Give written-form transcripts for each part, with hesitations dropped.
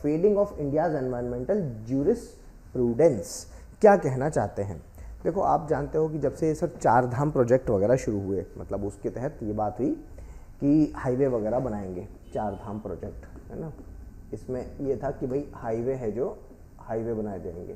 Fading of India's environmental jurisprudence. क्या कहना चाहते हैं? देखो, आप जानते हो कि जब से ये सब 4 धाम प्रोजेक्ट वगैरह शुरू हुए, मतलब उसके तहत ये बात हुई कि हाईवे वगैरह बनाएंगे, 4 धाम प्रोजेक्ट, है ना। इसमें ये था कि भाई हाईवे है जो हाईवे बनाए जाएंगे,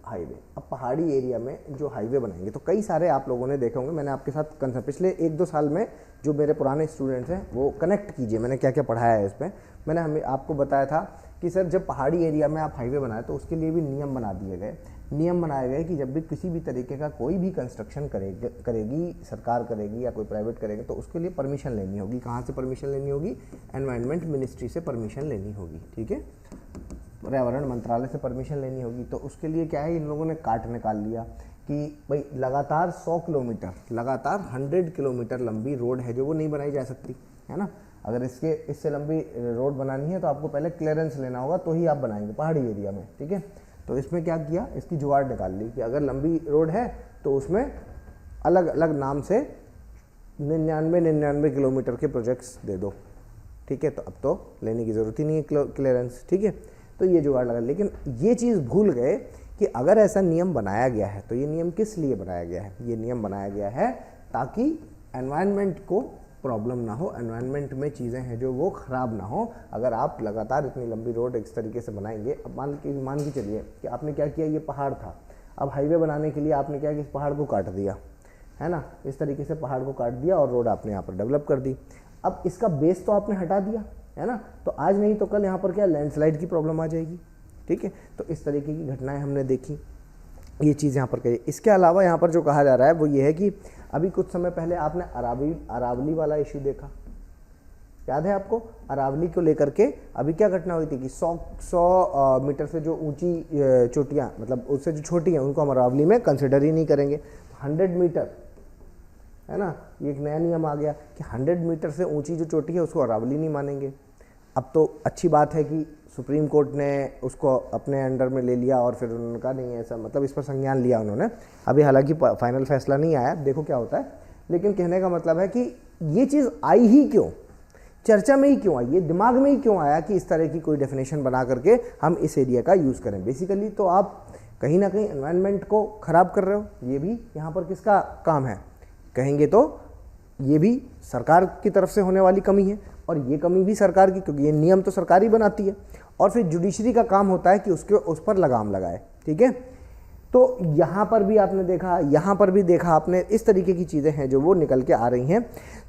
हाईवे। अब पहाड़ी एरिया में जो हाईवे बनाएंगे तो कई सारे आप लोगों ने देखे होंगे, मैंने आपके साथ पिछले 1-2 साल में जो मेरे पुराने स्टूडेंट्स हैं वो कनेक्ट कीजिए, मैंने क्या क्या पढ़ाया है इस पर। मैंने आपको बताया था कि सर जब पहाड़ी एरिया में आप हाईवे बनाए तो उसके लिए भी नियम बना दिए गए, नियम बनाए गए कि जब भी किसी भी तरीके का कोई भी कंस्ट्रक्शन करेगी सरकार करेगी या कोई प्राइवेट करेगा तो उसके लिए परमिशन लेनी होगी। कहाँ से परमिशन लेनी होगी? एनवायरनमेंट मिनिस्ट्री से परमिशन लेनी होगी, ठीक है, पर्यावरण मंत्रालय से परमिशन लेनी होगी। तो उसके लिए क्या है, इन लोगों ने काट निकाल लिया कि भाई लगातार 100 किलोमीटर, लगातार 100 किलोमीटर लंबी रोड है जो वो नहीं बनाई जा सकती, है ना। अगर इससे लंबी रोड बनानी है तो आपको पहले क्लियरेंस लेना होगा तो ही आप बनाएंगे पहाड़ी एरिया में, ठीक है। तो इसमें क्या किया, इसकी जुगाड़ निकाल ली कि अगर लंबी रोड है तो उसमें अलग अलग नाम से 99 किलोमीटर के प्रोजेक्ट्स दे दो, ठीक है। तो अब तो लेने की ज़रूरत ही नहीं है क्लियरेंस, ठीक है। तो ये जुगाड़ लगा, लेकिन ये चीज़ भूल गए कि अगर ऐसा नियम बनाया गया है तो ये नियम किस लिए बनाया गया है? ये नियम बनाया गया है ताकि एनवायरनमेंट को प्रॉब्लम ना हो, एनवायरनमेंट में चीज़ें हैं जो वो ख़राब ना हो। अगर आप लगातार इतनी लंबी रोड इस तरीके से बनाएंगे, अब मान के चलिए कि आपने क्या किया, ये पहाड़ था, अब हाईवे बनाने के लिए आपने क्या किया, इस पहाड़ को काट दिया, है ना, इस तरीके से पहाड़ को काट दिया और रोड आपने यहाँ पर डेवलप कर दी। अब इसका बेस तो आपने हटा दिया, है ना, तो आज नहीं तो कल यहाँ पर क्या लैंडस्लाइड की प्रॉब्लम आ जाएगी, ठीक है। तो इस तरीके की घटनाएं हमने देखी, ये चीज़ यहाँ पर कही। इसके अलावा यहाँ पर जो कहा जा रहा है वो ये है कि अभी कुछ समय पहले आपने अरावली वाला इशू देखा, याद है आपको? अरावली को लेकर के अभी क्या घटना हुई थी कि 100 मीटर से जो ऊंची चोटियाँ, मतलब उससे जो छोटी हैं उनको हम अरावली में कंसिडर ही नहीं करेंगे। 100 मीटर, है ना, ये एक नया नियम आ गया कि 100 मीटर से ऊंची जो चोटी है उसको अरावली नहीं मानेंगे। अब तो अच्छी बात है कि सुप्रीम कोर्ट ने उसको अपने अंडर में ले लिया और फिर उन्होंने कहा नहीं ऐसा, मतलब इस पर संज्ञान लिया उन्होंने। अभी हालांकि फाइनल फैसला नहीं आया, देखो क्या होता है, लेकिन कहने का मतलब है कि ये चीज़ आई ही क्यों, चर्चा में ही क्यों आई, ये दिमाग में ही क्यों आया कि इस तरह की कोई डेफिनेशन बना करके हम इस एरिया का यूज़ करें। बेसिकली तो आप कहीं ना कहीं एनवायरनमेंट को ख़राब कर रहे हो। ये भी यहाँ पर किसका काम है कहेंगे तो ये भी सरकार की तरफ से होने वाली कमी है, और ये कमी भी सरकार की, क्योंकि ये नियम तो सरकार ही बनाती है, और फिर जुडिशरी का काम होता है कि उस पर लगाम लगाए, ठीक है। तो यहाँ पर भी आपने देखा, यहाँ पर भी देखा आपने, इस तरीके की चीज़ें हैं जो वो निकल के आ रही हैं।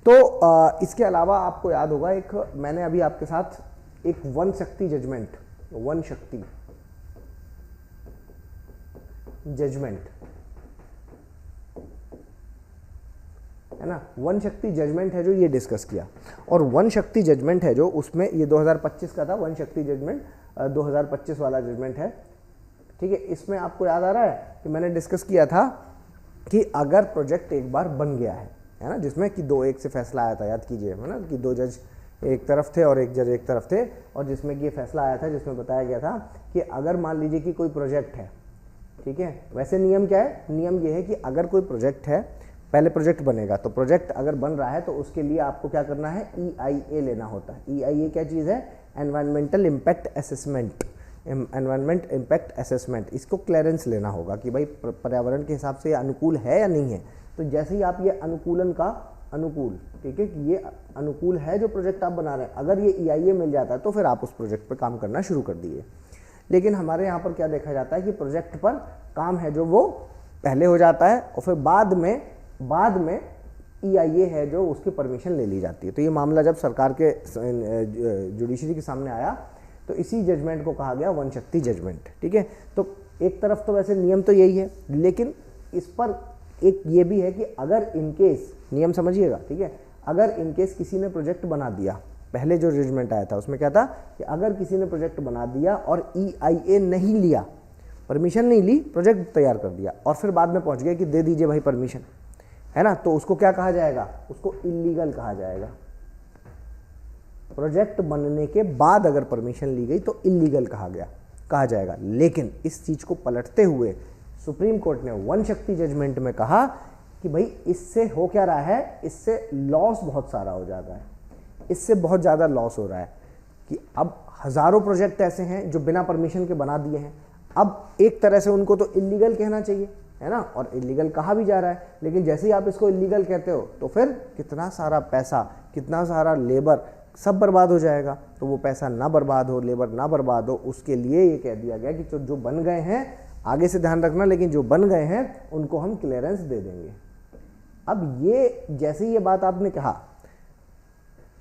तो इसके अलावा आपको याद होगा, एक मैंने अभी आपके साथ एक वन शक्ति जजमेंट, वन शक्ति जजमेंट, है ना, वन शक्ति जजमेंट है जो ये डिस्कस किया। और वन शक्ति जजमेंट है जो, उसमें ये 2025 का था, वन शक्ति जजमेंट 2025 वाला जजमेंट है, ठीक है। इसमें आपको याद आ रहा है कि मैंने डिस्कस किया था कि अगर प्रोजेक्ट एक बार बन गया है ना, जिसमें कि 2-1 से फैसला आया था, याद कीजिए, है ना, कि 2 जज एक तरफ थे और 1 जज एक तरफ थे, और जिसमें कि ये फैसला आया था जिसमें बताया गया था कि अगर मान लीजिए कि कोई प्रोजेक्ट है, ठीक है, वैसे नियम क्या है, नियम ये है कि अगर कोई प्रोजेक्ट है, पहले प्रोजेक्ट बनेगा, तो प्रोजेक्ट अगर बन रहा है तो उसके लिए आपको क्या करना है, EIA लेना होता है। EIA क्या चीज़ है? Environmental impact assessment, environment impact assessment, इसको क्लियरेंस लेना होगा कि भाई पर्यावरण के हिसाब से ये अनुकूल है या नहीं है। तो जैसे ही आप ये अनुकूलन का अनुकूल, ठीक है, कि ये अनुकूल है जो प्रोजेक्ट आप बना रहे हैं, अगर ये EIA मिल जाता है तो फिर आप उस प्रोजेक्ट पर काम करना शुरू कर दिए। लेकिन हमारे यहाँ पर क्या देखा जाता है कि प्रोजेक्ट पर काम है जो वो पहले हो जाता है और फिर बाद में EIA है जो उसकी परमिशन ले ली जाती है। तो ये मामला जब सरकार के जुडिशरी के सामने आया तो इसी जजमेंट को कहा गया वन शक्ति जजमेंट, ठीक है। तो एक तरफ तो वैसे नियम तो यही है, लेकिन इस पर एक ये भी है कि अगर इनकेस, नियम समझिएगा, ठीक है, अगर इनकेस किसी ने प्रोजेक्ट बना दिया, पहले जो जजमेंट आया था उसमें क्या था कि अगर किसी ने प्रोजेक्ट बना दिया और EIA नहीं लिया, परमिशन नहीं ली, प्रोजेक्ट तैयार कर दिया और फिर बाद में पहुंच गया कि दे दीजिए भाई परमिशन, है ना, तो उसको क्या कहा जाएगा, उसको इलीगल कहा जाएगा। प्रोजेक्ट बनने के बाद अगर परमिशन ली गई तो इलीगल कहा जाएगा। लेकिन इस चीज को पलटते हुए सुप्रीम कोर्ट ने वन शक्ति जजमेंट में कहा कि भाई इससे हो क्या रहा है, इससे लॉस बहुत सारा हो जाता है, इससे बहुत ज़्यादा लॉस हो रहा है कि अब हज़ारों प्रोजेक्ट ऐसे हैं जो बिना परमिशन के बना दिए हैं। अब एक तरह से उनको तो इलीगल कहना चाहिए, है ना, और इलीगल कहा भी जा रहा है, लेकिन जैसे ही आप इसको इलीगल कहते हो तो फिर कितना सारा पैसा, कितना सारा लेबर सब बर्बाद हो जाएगा। तो वो पैसा ना बर्बाद हो, लेबर ना बर्बाद हो, उसके लिए ये कह दिया गया कि जो बन गए हैं, आगे से ध्यान रखना, लेकिन जो बन गए हैं उनको हम क्लियरेंस दे देंगे। अब ये जैसे ये बात आपने कहा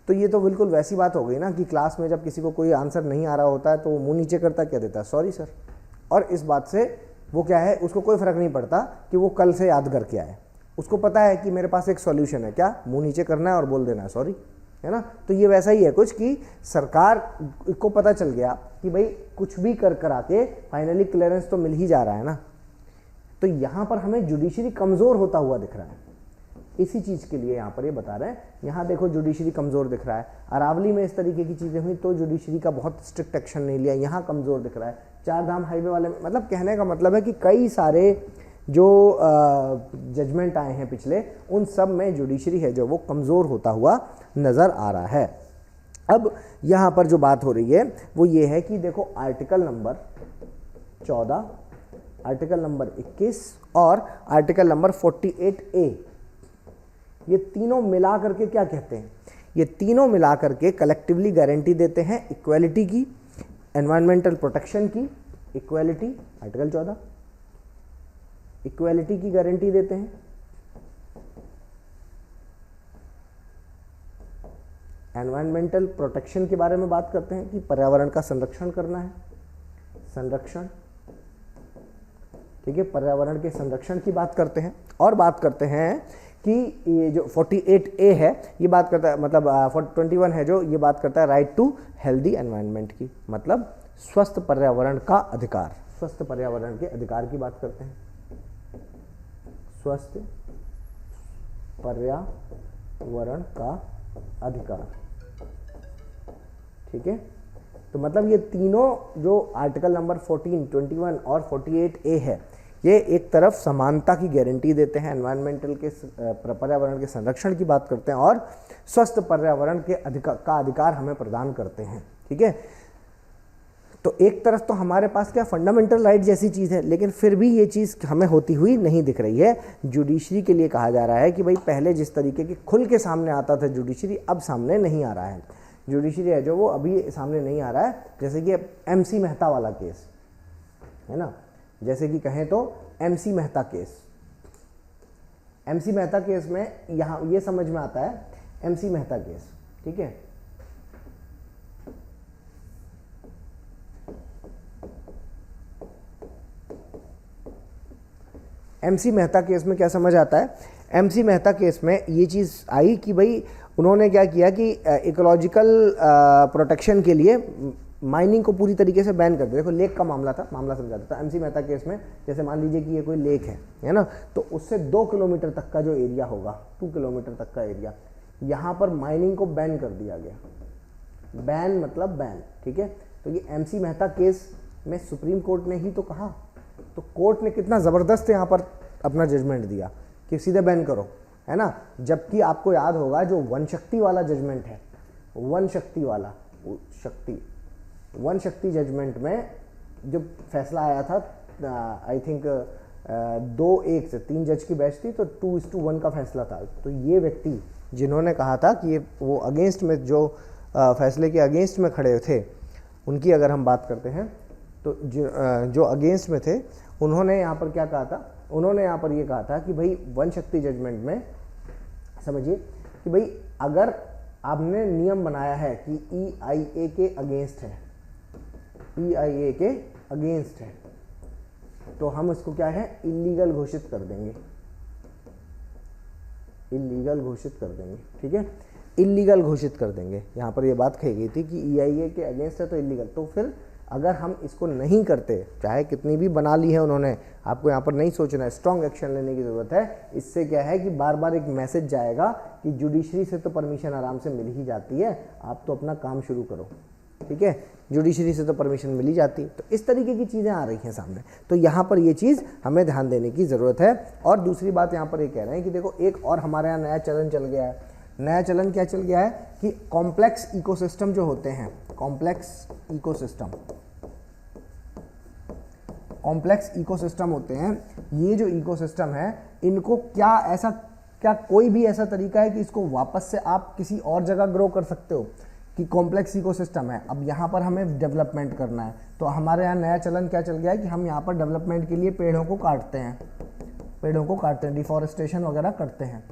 तो ये तो बिल्कुल वैसी बात हो गई ना कि क्लास में जब किसी को कोई आंसर नहीं आ रहा होता है तो वो मुंह नीचे करता क्या देता है, सॉरी सर। और इस बात से वो क्या है, उसको कोई फ़र्क नहीं पड़ता कि वो कल से याद करके आए, उसको पता है कि मेरे पास एक सॉल्यूशन है, क्या, मुंह नीचे करना है और बोल देना है सॉरी, है ना। तो ये वैसा ही है कुछ कि सरकार को पता चल गया कि भाई कुछ भी कर आके फाइनली क्लियरेंस तो मिल ही जा रहा है ना। तो यहाँ पर हमें जुडिशरी कमज़ोर होता हुआ दिख रहा है, इसी चीज़ के लिए यहाँ पर ये बता रहे हैं। यहाँ देखो जुडिशरी कमज़ोर दिख रहा है, अरावली में इस तरीके की चीज़ें हुई तो जुडिशरी का बहुत स्ट्रिक्ट एक्शन नहीं लिया, यहाँ कमज़ोर दिख रहा है। चार धाम हाईवे वाले में, मतलब कहने का मतलब है कि कई सारे जो जजमेंट आए हैं पिछले, उन सब में जुडिशरी है जो वो कमज़ोर होता हुआ नज़र आ रहा है। अब यहाँ पर जो बात हो रही है वो ये है कि देखो आर्टिकल नंबर 14, आर्टिकल नंबर 21 और आर्टिकल नंबर 48A, ये तीनों मिला करके क्या कहते हैं, ये तीनों मिला करके कलेक्टिवली गारंटी देते हैं इक्वालिटी की, एनवायरमेंटल प्रोटेक्शन की, इक्वालिटी आर्टिकल 14 इक्वालिटी की गारंटी देते हैं, एनवायरमेंटल प्रोटेक्शन के बारे में बात करते हैं कि पर्यावरण का संरक्षण करना है, संरक्षण, ठीक है, पर्यावरण के संरक्षण की बात करते हैं। और बात करते हैं कि ये जो 48A है ये बात करता है, मतलब 21 है जो ये बात करता है राइट टू हेल्दी एनवायरनमेंट की, मतलब स्वस्थ पर्यावरण का अधिकार, स्वस्थ पर्यावरण के अधिकार की बात करते हैं, स्वस्थ पर्यावरण का अधिकार, ठीक है। तो मतलब ये तीनों जो आर्टिकल नंबर 14, 21 और 48A है, ये एक तरफ समानता की गारंटी देते हैं, एनवायरमेंटल के पर्यावरण के संरक्षण की बात करते हैं और स्वस्थ पर्यावरण के अधिकार हमें प्रदान करते हैं, ठीक है। तो एक तरफ तो हमारे पास क्या फंडामेंटल राइट जैसी चीज़ है, लेकिन फिर भी ये चीज़ हमें होती हुई नहीं दिख रही है। जुडिशरी के लिए कहा जा रहा है कि भाई पहले जिस तरीके की खुल के सामने आता था जुडिशरी, अब सामने नहीं आ रहा है। जुडिशरी है जो वो अभी सामने नहीं आ रहा है, जैसे कि MC मेहता वाला केस है ना, जैसे कि कहें तो MC Mehta case, MC Mehta case में यहाँ ये समझ में आता है, MC मेहता केस, ठीक है। MC मेहता केस में क्या समझ आता है, MC मेहता केस में ये चीज़ आई कि भाई उन्होंने क्या किया कि इकोलॉजिकल प्रोटेक्शन के लिए माइनिंग को पूरी तरीके से बैन कर दिया। देखो लेक का मामला था, मामला समझाता था। MC मेहता केस में जैसे मान लीजिए कि ये कोई लेक है ना, तो उससे 2 किलोमीटर तक का जो एरिया होगा, 2 किलोमीटर तक का एरिया, यहाँ पर माइनिंग को बैन कर दिया गया। बैन मतलब बैन, ठीक है। तो ये MC मेहता केस में सुप्रीम कोर्ट ने ही तो कहा, तो कोर्ट ने कितना ज़बरदस्त यहाँ पर अपना जजमेंट दिया कि सीधे बैन करो, है ना। जबकि आपको याद होगा जो वन शक्ति वाला जजमेंट है, वन शक्ति वाला वन शक्ति जजमेंट में जो फैसला आया था, आई थिंक 2-1 से 3 जज की बेंच थी, तो 2:1 का फैसला था। तो ये व्यक्ति जिन्होंने कहा था कि ये वो अगेंस्ट में जो फैसले के अगेंस्ट में खड़े थे, उनकी अगर हम बात करते हैं तो जो अगेंस्ट में थे, उन्होंने यहाँ पर क्या कहा था, उन्होंने यहाँ पर ये कहा था कि भाई वन शक्ति जजमेंट में समझिए कि भाई अगर आपने नियम बनाया है कि EIA के अगेंस्ट है, EIA के अगेंस्ट है, तो हम इसको क्या है, इलीगल घोषित कर देंगे, इलीगल घोषित कर देंगे, ठीक है, इलीगल घोषित कर देंगे। यहाँ पर ये बात कही गई थी कि EIA के अगेंस्ट है तो इलीगल। तो फिर अगर हम इसको नहीं करते, चाहे कितनी भी बना ली है उन्होंने, आपको यहाँ पर नहीं सोचना है, स्ट्रॉन्ग एक्शन लेने की ज़रूरत है। इससे क्या है कि बार बार एक मैसेज जाएगा कि जुडिशरी से तो परमिशन आराम से मिल ही जाती है, आप तो अपना काम शुरू करो, ठीक है, जुडिशरी से तो परमिशन मिल ही जाती है। तो इस तरीके की चीज़ें आ रही हैं सामने, तो यहाँ पर ये चीज़ हमें ध्यान देने की ज़रूरत है। और दूसरी बात यहाँ पर ये कह रहे हैं कि देखो एक और हमारे यहाँ नया चलन चल गया है। नया चलन क्या चल गया है कि कॉम्प्लेक्स इकोसिस्टम जो होते हैं, कॉम्प्लेक्स इकोसिस्टम। कॉम्प्लेक्स इकोसिस्टम होते हैं, ये जो इकोसिस्टम है इनको क्या कोई भी ऐसा तरीका है कि इसको वापस से आप किसी और जगह ग्रो कर सकते हो? कि कॉम्प्लेक्स इकोसिस्टम है, अब यहाँ पर हमें डेवलपमेंट करना है, तो हमारे यहाँ नया चलन क्या चल गया है कि हम यहाँ पर डेवलपमेंट के लिए पेड़ों को काटते हैं, डिफॉरेस्टेशन वगैरह करते हैं,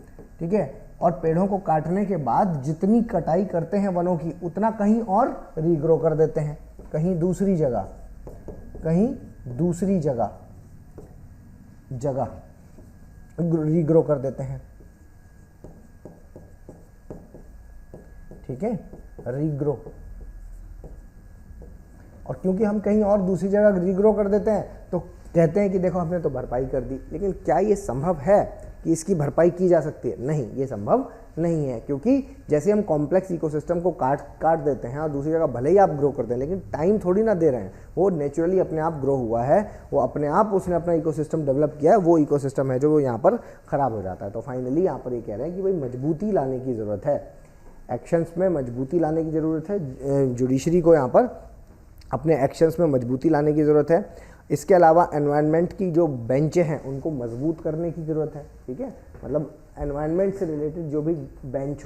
ठीक है। और पेड़ों को काटने के बाद जितनी कटाई करते हैं वनों की, उतना कहीं और रीग्रो कर देते हैं, कहीं दूसरी जगह रीग्रो कर देते हैं, ठीक है, रीग्रो। और क्योंकि हम कहीं और दूसरी जगह रीग्रो कर देते हैं तो कहते हैं कि देखो हमने तो भरपाई कर दी, लेकिन क्या ये संभव है कि इसकी भरपाई की जा सकती है? नहीं, ये संभव नहीं है, क्योंकि जैसे हम कॉम्प्लेक्स इकोसिस्टम को काट देते हैं और दूसरी जगह भले ही आप ग्रो करते हैं, लेकिन टाइम थोड़ी ना दे रहे हैं, वो नेचुरली अपने आप ग्रो हुआ है, वो अपने आप उसने अपना इकोसिस्टम डेवलप किया है, वो इकोसिस्टम है जो यहाँ पर ख़राब हो जाता है। तो फाइनली यहाँ पर ये कह रहे हैं कि भाई मजबूती लाने की ज़रूरत है, एक्शंस में मजबूती लाने की ज़रूरत है, जुडिशरी को यहाँ पर अपने एक्शंस में मजबूती लाने की ज़रूरत है। इसके अलावा एनवायरनमेंट की जो बेंचें हैं उनको मजबूत करने की ज़रूरत है, ठीक है। मतलब एनवायरनमेंट से रिलेटेड जो भी बेंच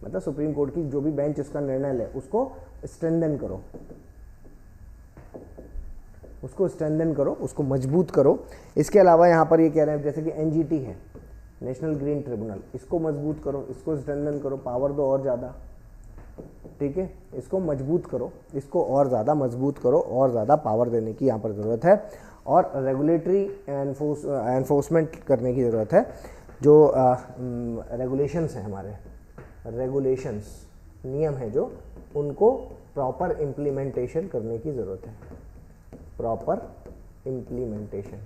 मतलब सुप्रीम कोर्ट की जो भी बेंच उसका निर्णय ले उसको स्ट्रेंथन करो, उसको मजबूत करो। इसके अलावा यहाँ पर ये कह रहे हैं जैसे कि एनजीटी है, नेशनल ग्रीन ट्रिब्यूनल, इसको मजबूत करो, इसको स्ट्रेंथन करो, पावर दो और ज़्यादा, ठीक है, इसको मजबूत करो, इसको और ज़्यादा मजबूत करो, और ज़्यादा पावर देने की यहाँ पर ज़रूरत है। और रेगुलेटरी एनफोर्समेंट करने की ज़रूरत है। जो रेगुलेशंस हैं हमारे, नियम हैं जो, उनको प्रॉपर इम्प्लीमेंटेशन करने की ज़रूरत है, प्रॉपर इम्प्लीमेंटेशन,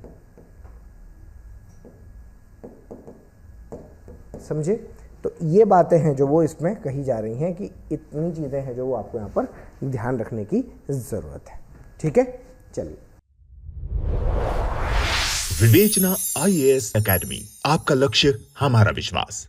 समझे। तो ये बातें हैं जो वो इसमें कही जा रही हैं कि इतनी चीज़ें हैं जो वो आपको यहाँ पर ध्यान रखने की ज़रूरत है, ठीक है। चलिए, विवेचना IAS एकेडमी, आपका लक्ष्य हमारा विश्वास।